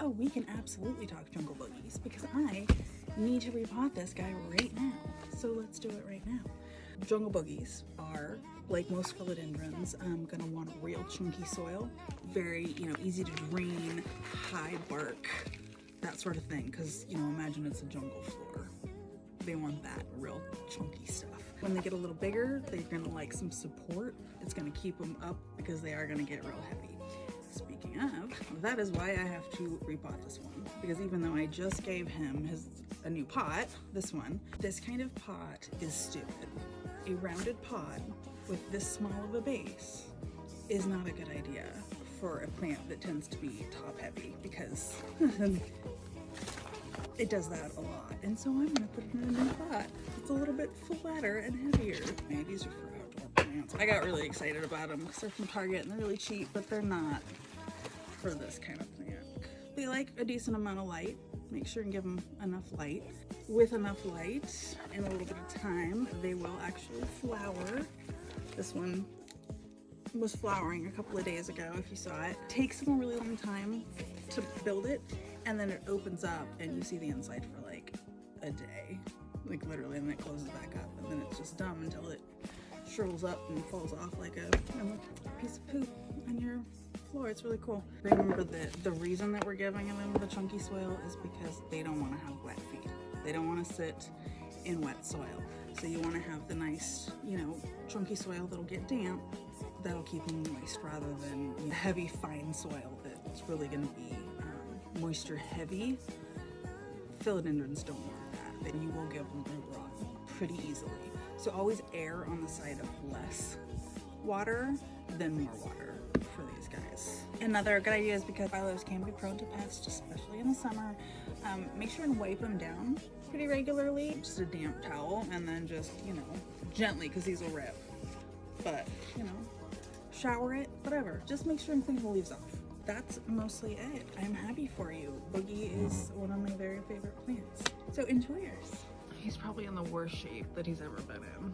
oh, we can absolutely talk jungle boogies because I need to repot this guy right now. So let's do it right now. Jungle boogies are, like most philodendrons, gonna want real chunky soil, very, easy to drain, high bark, that sort of thing, because, imagine it's a jungle floor. They want that real chunky stuff. When they get a little bigger, they're gonna like some support. It's gonna keep them up because they are gonna get real heavy. Speaking of, that is why I have to repot this one, because even though I just gave him a new pot, this kind of pot is stupid. A rounded pot with this small of a base is not a good idea for a plant that tends to be top heavy, because it does that a lot. And so I'm gonna put it in a new pot. It's a little bit flatter and heavier. Man, these are for outdoor plants. I got really excited about them because they're from Target and they're really cheap, but they're not for this kind of plant. They like a decent amount of light. Make sure and give them enough light. With enough light and a little bit of time, they will actually flower. This one was flowering a couple of days ago, if you saw it. It takes them a really long time to build it, and then it opens up and you see the inside for like a day, like literally, and then it closes back up, and then it's just dumb until it shrivels up and falls off like a piece of poop on your floor. It's really cool. Remember that the reason that we're giving them the chunky soil is because they don't want to have wet feet. They don't want to sit in wet soil. So you want to have the nice, chunky soil that'll get damp, that'll keep them moist, rather than heavy, fine soil that's really going to be moisture heavy. Philodendrons don't want that. Then you will give them root rot pretty easily. So always err on the side of less water than more water for these guys. Another good idea is, because phylos can be prone to pests, especially in the summer, make sure and wipe them down pretty regularly. Just a damp towel, and then just, gently, because these will rip. But, shower it, whatever. Just make sure and clean the leaves off. That's mostly it. I'm happy for you. Boogie is one of my very favorite plants. So enjoy yours. He's probably in the worst shape that he's ever been in.